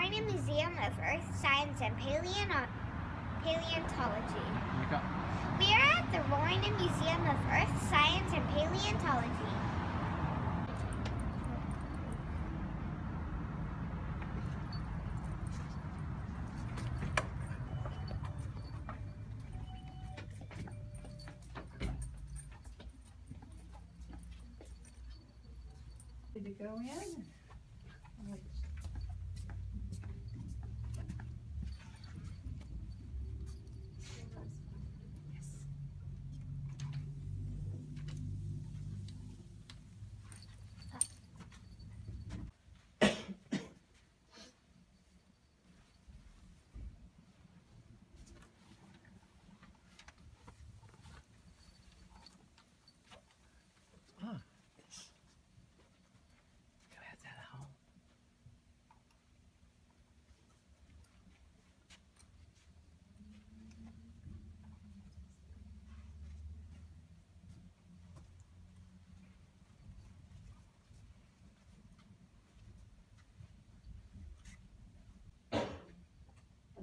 Roynon Museum of Earth Science and Paleontology. We are at the Roynon Museum of Earth Science and Paleontology. To go in.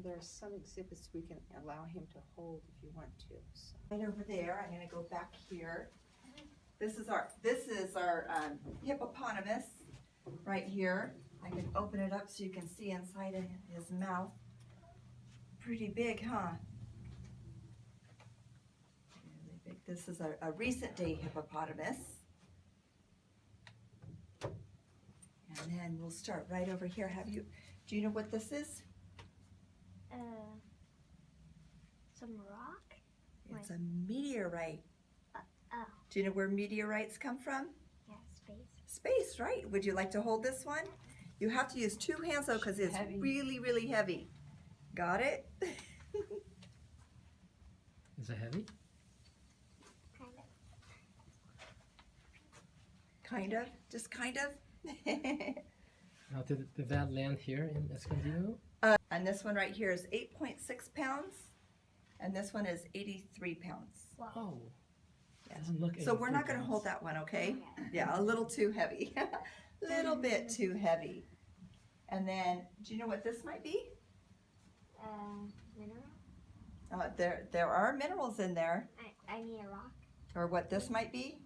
There's some exhibits we can allow him to hold if you want to. So. Right over there, I'm going to go back here. This is our hippopotamus right here. I can open it up so you can see inside of his mouth. Pretty big, huh? Really big. This is a recent day hippopotamus. And then we'll start right over here. Do you know what this is? Some rock? It's a meteorite. Oh. Do you know where meteorites come from? Yeah, space. Space, right. Would you like to hold this one? You have to use two hands though because it's heavy. Really, really heavy. Got it? Is it heavy? Kind of? Just kind of? Now, did that land here in Escondido? And this one right here is 8.6 pounds. And this one is 83 pounds. Oh. Yeah. Doesn't look So we're not going to 83 hold that one, okay? Yeah, a little too heavy. Little bit too heavy. And then, do you know what this might be? Mineral? There are minerals in there. I need a rock. Or what this might be?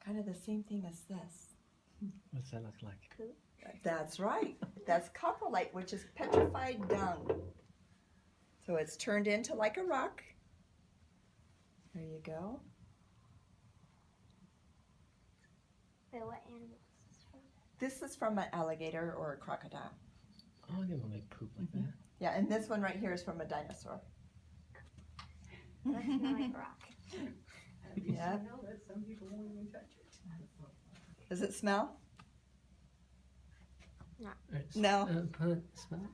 Kind of the same thing as this. What's that look like? Poop. That's right. That's coprolite, which is petrified dung. So it's turned into like a rock. There you go. Wait, what animal is this from? This is from an alligator or a crocodile. Oh, they don't like poop like that. Yeah, and this one right here is from a dinosaur. That's not like a rock. Yeah. know that some people won't even touch it. Does it smell? Alright, No. Smell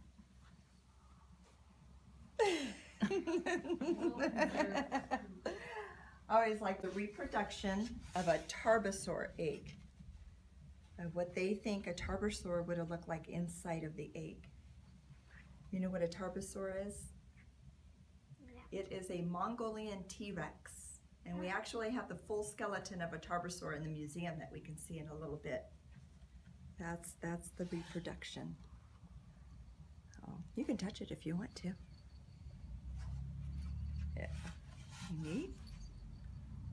I always like the reproduction of a tarbosaur egg. Of what they think a tarbosaur would have looked like inside of the egg. You know what a tarbosaur is? Yeah. It is a Mongolian T-Rex. And we actually have the full skeleton of a tarbosaur in the museum that we can see in a little bit. That's the reproduction. Oh, you can touch it if you want to. Yeah. Neat.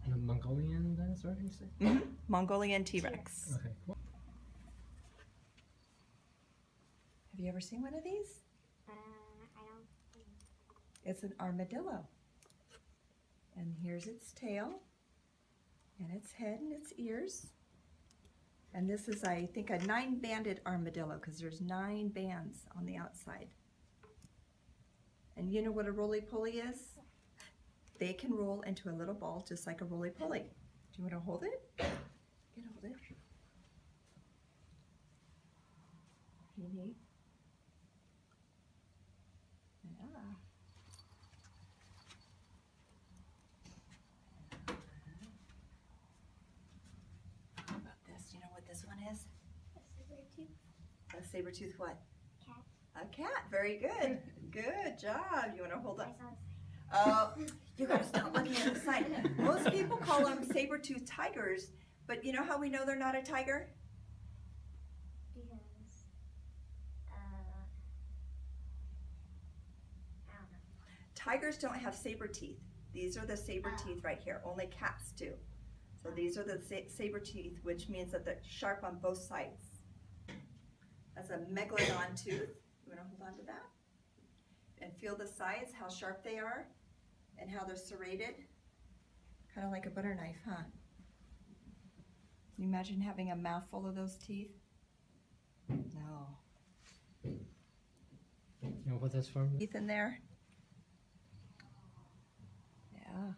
The Mongolian dinosaur, you say? Mm-hmm. Mongolian T-Rex. Okay, cool. Have you ever seen one of these? I don't think. It's an armadillo. And here's its tail, and its head and its ears. And this is, I think, a 9-banded armadillo because there's 9 bands on the outside. And you know what a roly-poly is? They can roll into a little ball just like a roly-poly. Do you want to hold it? You can hold it. Pretty neat. Yeah. How about this? Do you know what this one is? A saber-tooth what? Cat. A cat. Very good. Good job. You want to hold I up? saw You gotta stop looking at the sign. Most people call them saber-toothed tigers, but you know how we know they're not a tiger? because tigers don't have saber teeth. These are the saber teeth right here. Only cats do. So these are the saber teeth, which means that they're sharp on both sides. That's a megalodon tooth. You want to hold on to that? And feel the sides, how sharp they are, and how they're serrated. Kind of like a butter knife, huh? Can you imagine having a mouthful of those teeth? No. You know what that's from? Teeth in there? Yeah.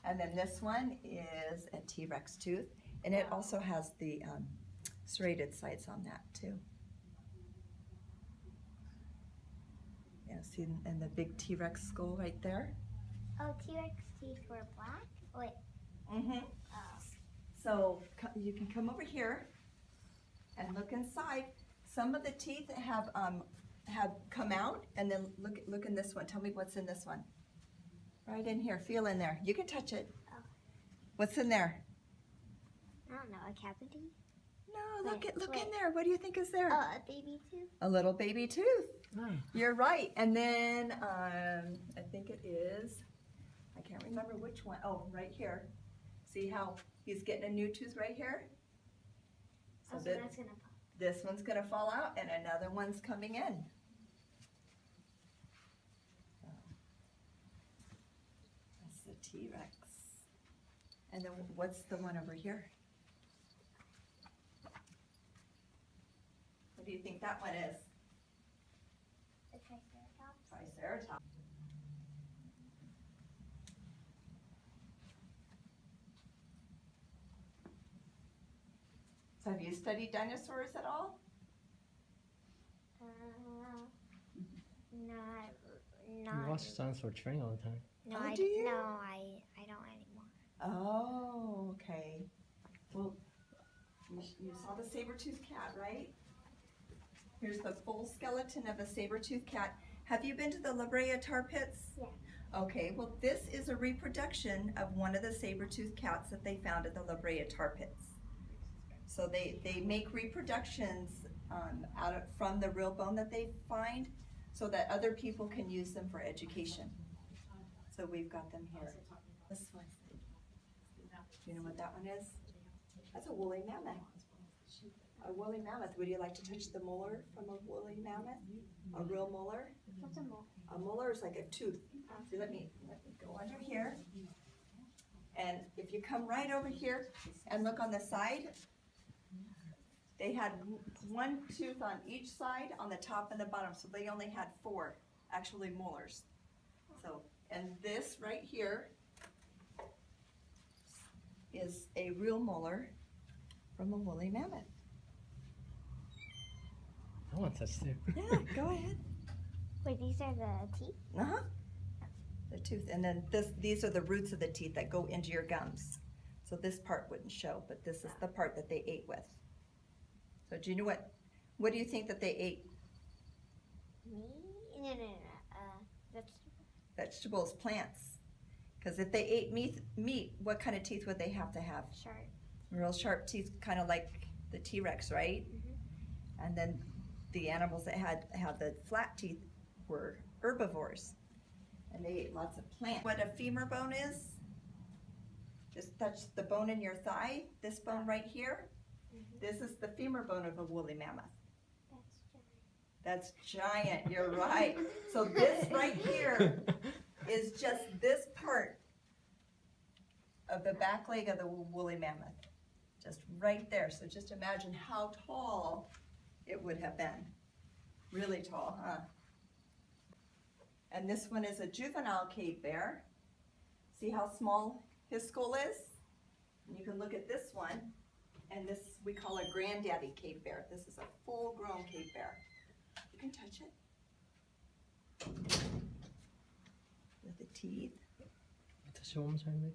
And then this one is a T-Rex tooth, and it also has the serrated sides on that too. Yeah, see, and the big T-Rex skull right there. Oh, T-Rex teeth were black? Wait. Mm-hmm. Oh. So you can come over here and look inside. Some of the teeth have come out, and then look in this one. Tell me what's in this one. Right in here. Feel in there. You can touch it. Oh. What's in there? I don't know, a cavity? No, look Wait, in wait. there. What do you think is there? Oh, a baby tooth? A little baby tooth. Ah, You're right. And then I think it is, I can't remember which one. Oh, right here. See how he's getting a new tooth right here? So So that's gonna pop. this one's going to fall out and another one's coming in. So, that's the T-Rex. And then what's the one over here? What do you think that one is? The Triceratops? Triceratops. So have you studied dinosaurs at all? Not. you watch Dinosaur Train all the time. No, Oh, I do you? No, I don't anymore. Oh, okay. Well, you saw the saber-toothed cat, right? Here's the full skeleton of a saber-toothed cat. Have you been to the La Brea tar pits? Yeah. Okay, well this is a reproduction of one of the saber-toothed cats that they found at the La Brea tar pits. So they make reproductions from the real bone that they find so that other people can use them for education. So we've got them here. This one. Do you know what that one is? That's a woolly mammoth. A woolly mammoth. Would you like to touch the molar from a woolly mammoth? A real molar? What's a mole? A molar is like a tooth. See, let me go under here. And if you come right over here and look on the side, they had one tooth on each side, on the top and the bottom, so they only had 4 actually molars. So, and this right here is a real molar from a woolly mammoth. I want to touch too. Yeah, go ahead. Wait, these are the teeth? Uh-huh. The tooth, and then these are the roots of the teeth that go into your gums. So this part wouldn't show, but this is the part that they ate with. So do you know what do you think that they ate? Me? No. Vegetables. Vegetables, plants. Because if they ate meat, what kind of teeth would they have to have? Sharp. Real sharp teeth, kind of like the T-Rex, right? Mm-hmm. And then the animals that had the flat teeth were herbivores. And they ate lots of plants. What a femur bone is? Just touch the bone in your thigh, this bone right here. Mm-hmm. This is the femur bone of a woolly mammoth. That's giant. That's giant, you're right. So this right here is just this part of the back leg of the woolly mammoth. Just right there. So just imagine how tall it would have been. Really tall, huh? And this one is a juvenile cave bear. See how small his skull is? And you can look at this one, and this we call a granddaddy cave bear. This is a full-grown cave bear. You can touch it. With the teeth. Touch it one more time, maybe.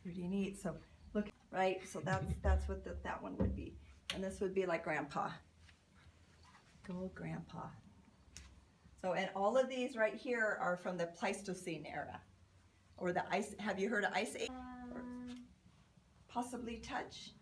Pretty neat. So look, right? So that's what that one would be. And this would be like Grandpa. Go Grandpa. So, and all of these right here are from the Pleistocene era. Or the ice, have you heard of Ice Age? Or possibly touch?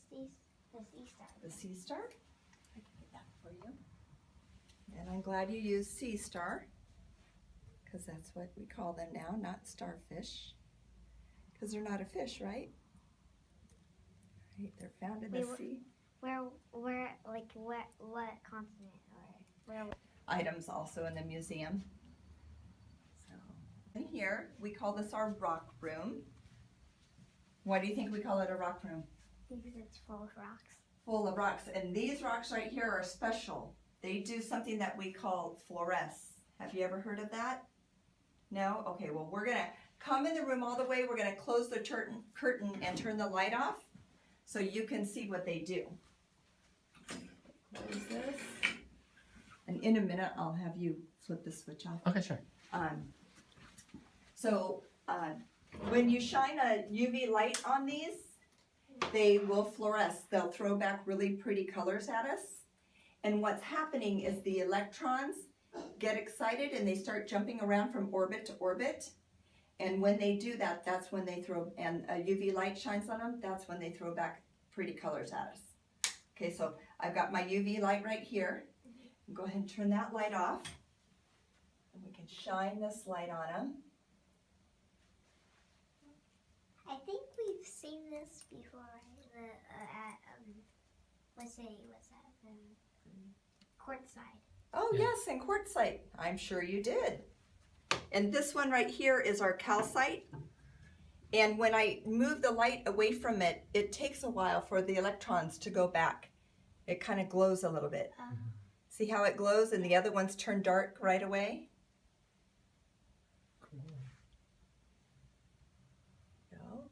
sea star. The sea star? I can get that for you. And I'm glad you used sea star, because that's what we call them now, not starfish. Because they're not a fish, right? Right, they're found in the sea. Where, what continent or where? Items also in the museum. So, in here, we call this our rock room. Why do you think we call it a rock room? Because it's full of rocks. Full of rocks, and these rocks right here are special. They do something that we call fluoresce. Have you ever heard of that? No? Okay, well, we're gonna come in the room all the way. We're gonna close the curtain and turn the light off so you can see what they do. Close this. And in a minute, I'll have you flip the switch off. Okay, sure. When you shine a UV light on these, they will fluoresce. They'll throw back really pretty colors at us. And what's happening is the electrons get excited and they start jumping around from orbit to orbit. And when they do that, that's when they throw, and a UV light shines on them, that's when they throw back pretty colors at us. Okay, so I've got my UV light right here. Go ahead and turn that light off. And we can shine this light on them. I think we've seen this before, right? What city was that? Quartzsite. Oh Yeah. yes, and quartzite. I'm sure you did. And this one right here is our calcite. And when I move the light away from it, it takes a while for the electrons to go back. It kind of glows a little bit. See how it glows and the other ones turn dark right away? Cool. Go.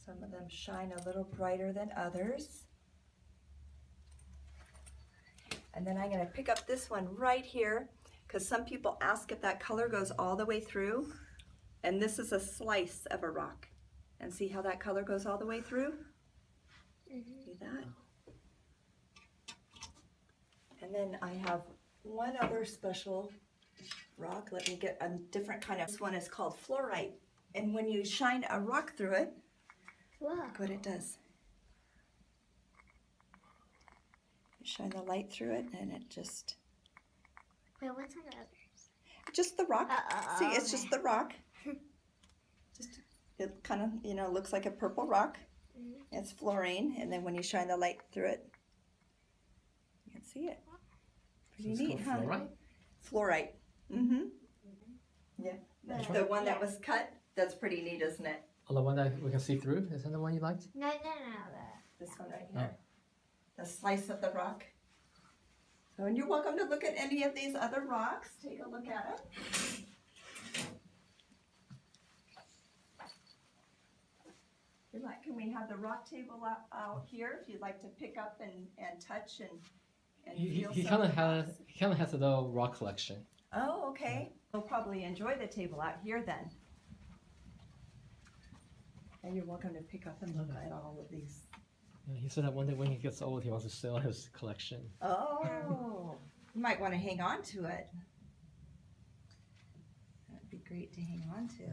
Some of them shine a little brighter than others. And then I'm going to pick up this one right here because some people ask if that color goes all the way through. And this is a slice of a rock. And see how that color goes all the way through? See that? And then I have one other special rock. Let me get a different kind of, this one is called fluorite. And when you shine a rock through it, look what it does. You shine the light through it and it just... Wait, what's on the others? Just the rock. See, it's okay. just the rock. Just, it kind of, you know, looks like a purple rock. It's fluorine, and then when you shine the light through it, you can see it. Pretty So it's neat, huh? called fluorite? Fluorite. Mm-hmm. Yeah. Which The one that was cut, that's pretty neat, isn't it? Oh, the one that we can see through? Is that the one you liked? No. This one right here. The slice of the rock. So, and you're welcome to look at any of these other rocks. Take a look at it. If you like, can we have the rock table out here if you'd like to pick up and touch and feel He some kind of of the has rocks? he kind of has a little rock collection. Oh, okay. We'll probably enjoy the table out here then. And you're welcome to pick up and look at all of these. Yeah, he said that one day when he gets old, he wants to sell his collection. Oh, you might want to hang on to it. That'd be great to hang on to. Yeah.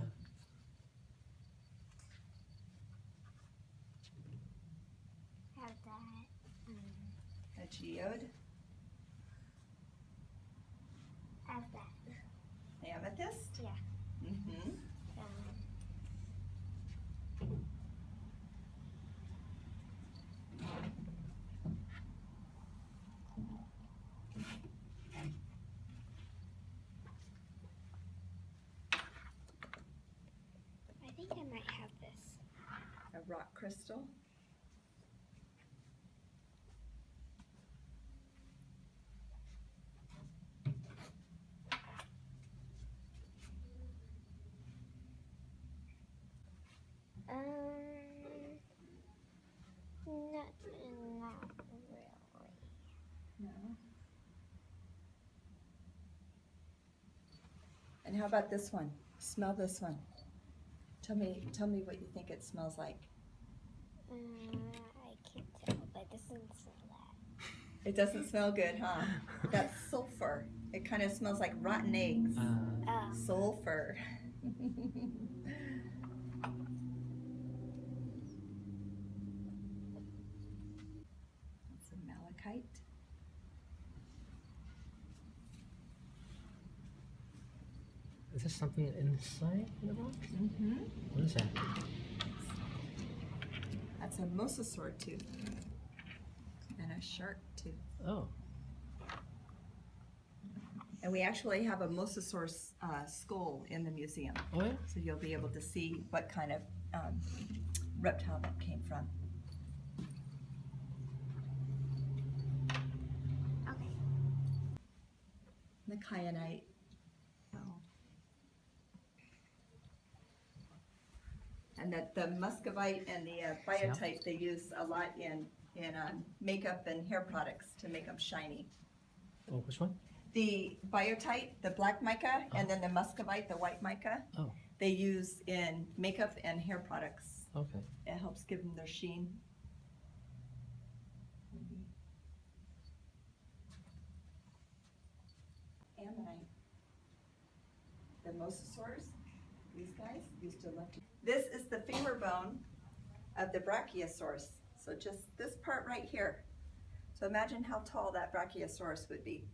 Have that. A geode, Have that. amethyst. Yeah. Mm-hmm. I think I might have this. A rock crystal. Not really. No. And how about this one? Smell this one. Tell me what you think it smells like. I can't tell, but it doesn't smell that. It doesn't smell good, huh? That's sulfur. It kind of smells like rotten eggs. Sulfur. That's a malachite. Is there something inside the box? Mm-hmm. What is that? That's a mosasaur tooth and a shark tooth. Oh, And we actually have a mosasaur skull in the museum, oh yeah. so you'll be able to see what kind of reptile that came from. Okay. The kyanite. And that the muscovite and the biotite they use a lot in makeup and hair products to make them shiny. Oh, which one? The biotite, the black mica, and then the muscovite, the white mica, Oh, they use in makeup and hair products. okay. It helps give them their sheen. Ammonite. The mosasaurs, these guys used to love to. This is the femur bone of the brachiosaurus. So just this part right here. So imagine how tall that brachiosaurus would be.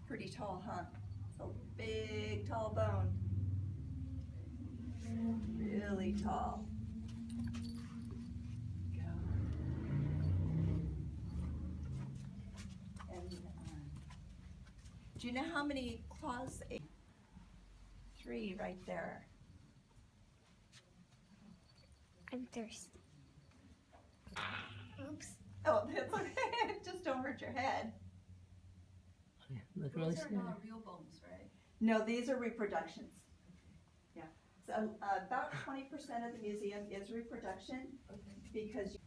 Pretty tall, huh? So big, tall bone. Really tall. Go. And do you know how many claws? 3 right there. I'm thirsty. Oops. Oh, that's okay. Just don't hurt your head. Okay, look really Those are scary. not real bones, right? No, these are reproductions. Yeah. So about 20% of the museum is reproduction because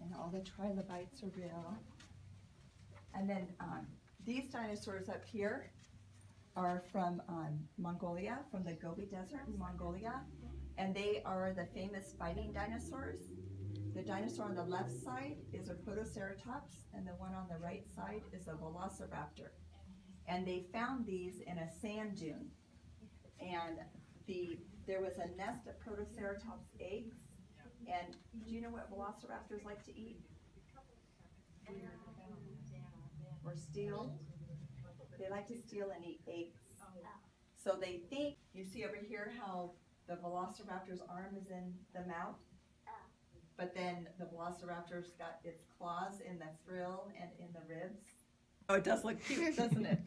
and all the trilobites are real. And then these dinosaurs up here are from Mongolia, from the Gobi Desert in Mongolia. And they are the famous fighting dinosaurs. The dinosaur on the left side is a Protoceratops, and the one on the right side is a Velociraptor. And they found these in a sand dune. And there was a nest of Protoceratops eggs. And do you know what Velociraptors like to eat? Or steal? They like to steal and eat eggs. So they think, you see over here how the Velociraptor's arm is in the mouth? But then the Velociraptor's got its claws in the frill and in the ribs. Oh, it does look cute, doesn't it?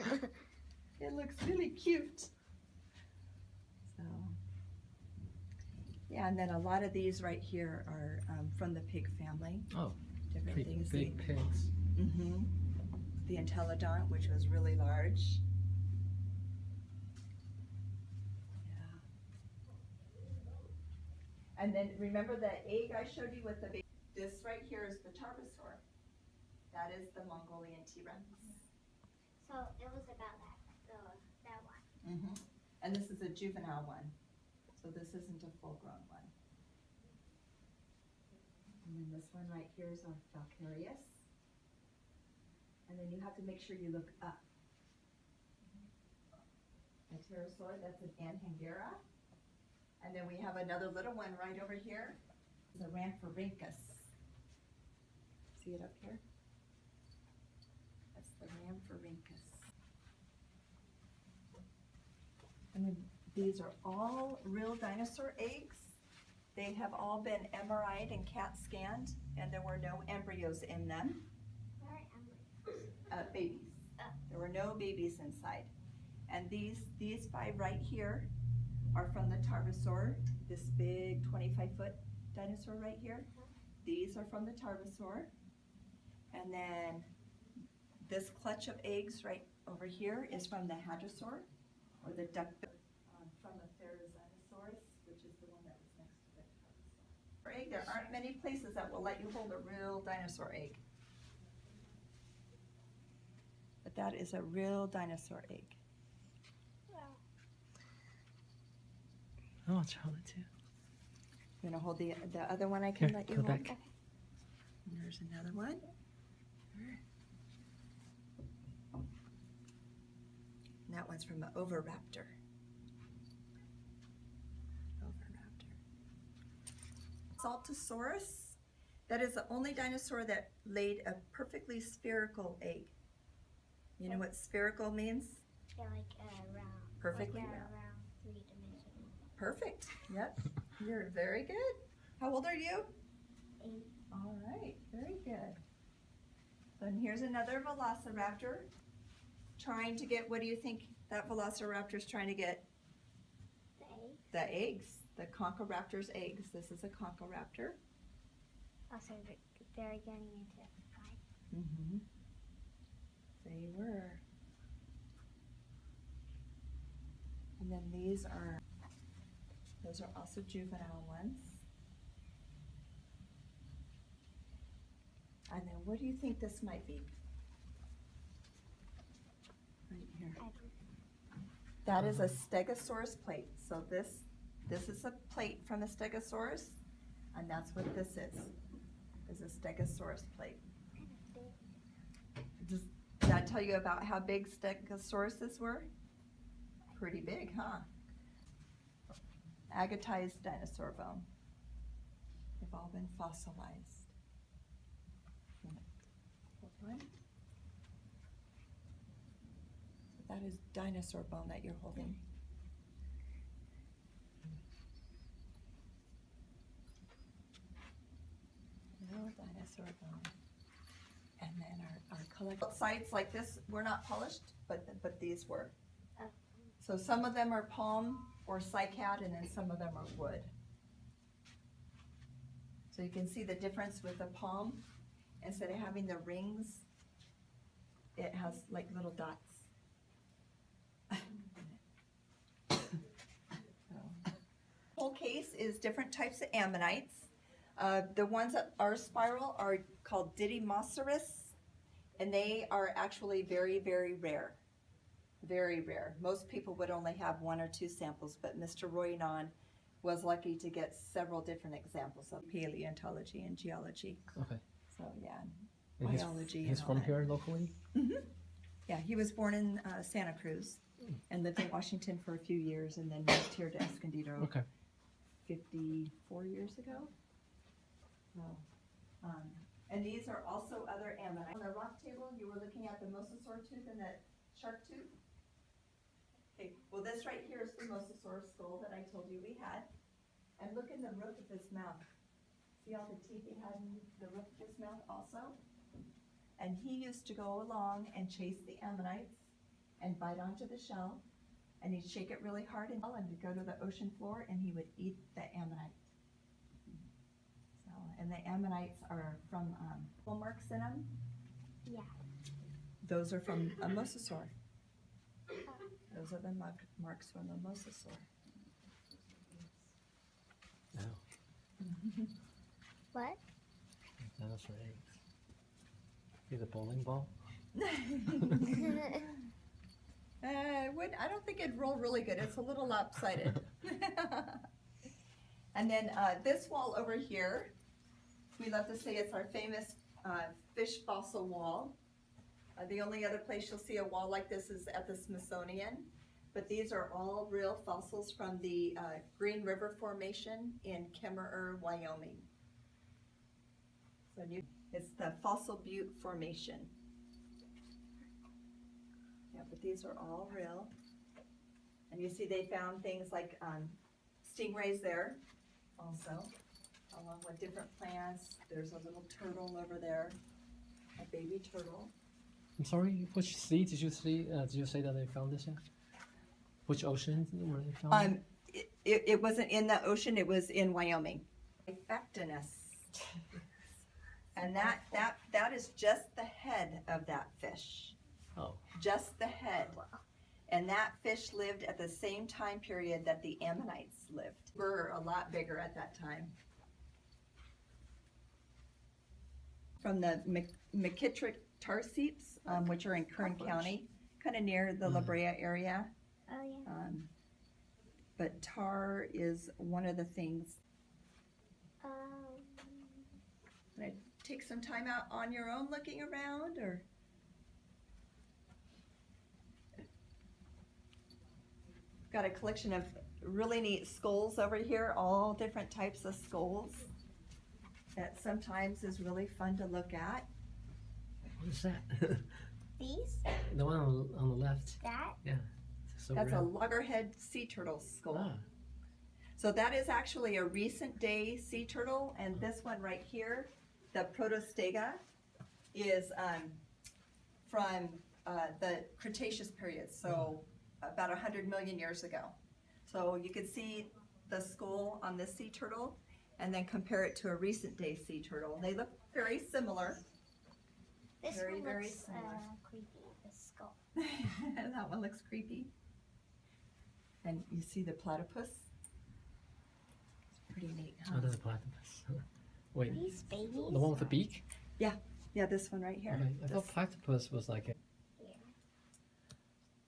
It looks really cute. So, yeah, and then a lot of these right here are from the pig family. Oh, Different big, things. big pigs. Mm-hmm. The Entelodont, which was really large. Yeah. And then remember the egg I showed you with the baby? This right here is the Tarbosaur. That is the Mongolian T-Rex. So it was about that one. Mm-hmm. And this is a juvenile one. So this isn't a full-grown one. And then this one right here is our Falcarius. And then you have to make sure you look up. A pterosaur, that's an Anhangara. And then we have another little one right over here. It's a Rhamphorhynchus. See it up here? That's the Rhamphorhynchus. And then these are all real dinosaur eggs. They have all been MRI'd and CAT scanned, and there were no embryos in them. Where am I? Babies. There were no babies inside. And these 5 right here are from the Tarbosaur, this big 25-foot dinosaur right here. These are from the Tarbosaur. And then this clutch of eggs right over here is from the Hadrosaur, or the duck from the Therizinosaurus, which is the one that was next to the Tarbosaur. There aren't many places that will let you hold a real dinosaur egg. But that is a real dinosaur egg. Oh, it's hold it too. You want to hold the other one I can Here, let you go hold? back. Okay. And there's another one. That one's from an oviraptor. Oviraptor. Saltosaurus. That is the only dinosaur that laid a perfectly spherical egg. You know what spherical means? Yeah, like round. Perfectly like round. round, three-dimensional. Perfect. Yep. You're very good. How old are you? 8. All right. Very good. Then here's another velociraptor trying to get, what do you think that velociraptor is trying to get? The 8. The eggs. The Conchoraptor's eggs. This is a Conchoraptor. Also, they're getting into a fight. Mm-hmm. They were. And then those are also juvenile ones. And then what do you think this might be? Right here. That is a Stegosaurus plate. So this is a plate from a Stegosaurus, and that's what this is a Stegosaurus plate. Does that tell you about how big Stegosauruses were? Pretty big, huh? Agatized dinosaur bone. They've all been fossilized. One. So that is dinosaur bone that you're holding. No dinosaur bone. And then our collection sites like this were not polished, but these were. Oh. So some of them are palm or cycad, and then some of them are wood. So you can see the difference with the palm. Instead of having the rings, it has like little dots. Whole case is different types of ammonites. The ones that are spiral are called Dinosaurs, and they are actually very, very rare. Very rare. Most people would only have 1 or 2 samples, but Mr. Roynon was lucky to get several different examples of paleontology and geology. Okay. So yeah, And biology. He's and all from that. here locally? Mm-hmm. Yeah, he was born in Santa Cruz and lived in Washington for a few years, and then moved here to Escondido Okay. 54 years ago. So, and these are also other ammonites. On the rock table, you were looking at the mosasaur tooth and the shark tooth. Okay, well this right here is the mosasaur skull that I told you we had. And look in the roof of his mouth. See all the teeth he had in the roof of his mouth also? And he used to go along and chase the ammonites and bite onto the shell, and he'd shake it really hard and he'd go to the ocean floor and he would eat the ammonite. So, and the ammonites are from marks in them. Yeah. Those are from a mosasaur. Those are the marks from the mosasaur. Oh. What? Dinosaur eggs. See the bowling ball? I don't think it'd roll really good. It's a little lopsided. And then this wall over here, we love to say it's our famous fish fossil wall. The only other place you'll see a wall like this is at the Smithsonian. But these are all real fossils from the Green River Formation in Kemmerer, Wyoming. So it's the Fossil Butte Formation. Yeah, but these are all real. And you see they found things like stingrays there also, along with different plants. There's a little turtle over there, a baby turtle. I'm sorry, which sea did you see? Did you say that they found this at? Which ocean were they found? It wasn't in the ocean, it was in Wyoming. Effectinus. And that is just the head of that fish. Oh. Just the head. And that fish lived at the same time period that the ammonites lived. Were a lot bigger at that time. From the McKittrick tar seeps, which are in Kern County, kind of near the La Brea area. Oh, yeah. But tar is one of the things. Can I take some time out on your own looking around, or? got a collection of really neat skulls over here, all different types of skulls. That sometimes is really fun to look at. What is that? These? The one on the left. That? Yeah. So That's a red. loggerhead sea turtle skull. Ah, So that is actually a recent day sea turtle, and this one right here, the Protostega, is from the Cretaceous period, so about 100 million years ago. So you can see the skull on this sea turtle, and then compare it to a recent day sea turtle. They look very similar. This Very, one very looks similar. creepy, the skull. That one looks creepy. And you see the platypus? It's pretty neat, huh? oh, that's a platypus. Wait, These babies? the one with the beak? Yeah, this one right here. Okay, I thought This- platypus was like a...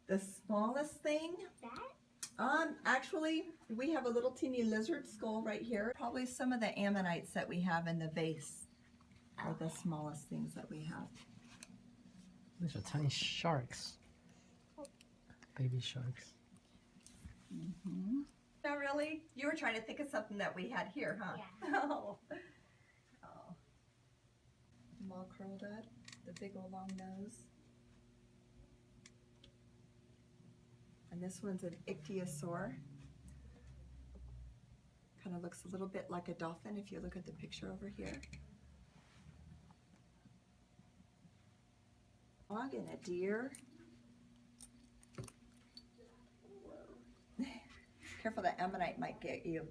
the smallest thing, That? actually, we have a little teeny lizard skull right here. Probably some of the ammonites that we have in the base are the smallest things that we have. These are tiny sharks. Baby sharks. Not really? You were trying to think of something that we had here, huh? Yeah. Oh. Oh. Them all curled up, the big old long nose. And this one's an ichthyosaur. Kind of looks a little bit like a dolphin if you look at the picture over here. Dog and a deer. Careful, that ammonite might get you.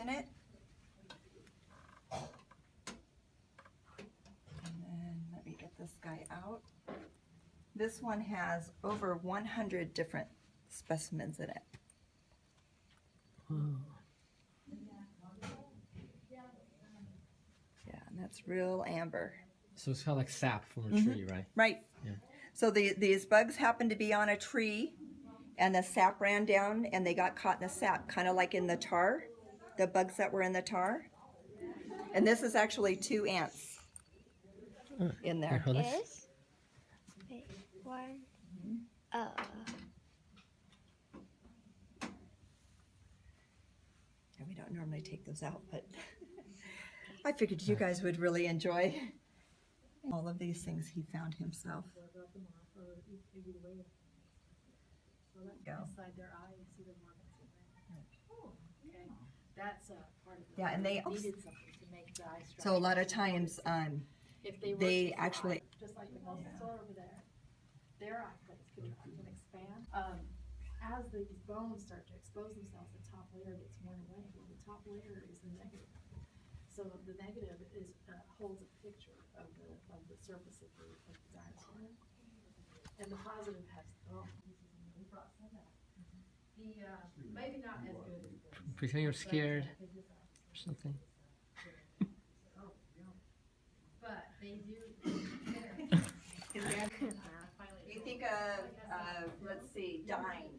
In it. And then let me get this guy out. This one has over 100 different specimens in it. Wow. Yeah, and that's real amber. So it's kind of like sap from a tree, right? Right. Yeah. So these bugs happened to be on a tree, and the sap ran down, and they got caught in the sap, kind of like in the tar, the bugs that were in the tar. And this is actually 2 ants in there. Here, hold It this. is? Wait, one. And we don't normally take those out, but I figured you guys would really enjoy all of these things he found himself. Go. Inside their eye, you see the markings in there. Oh, okay. That's a part of the. Yeah, and they needed something to make the eye So a structure. lot of times, If they they rotate the actually- eye, just like the Dinosaur over there, their eye plates can expand. As these bones start to expose themselves, the top layer gets worn away. Well, the top layer is the negative. So the negative is holds a picture of the surface of the dinosaur, and the positive has maybe not as good as this. Pretend you're scared or something. But they do. you think of, let's see, Dine.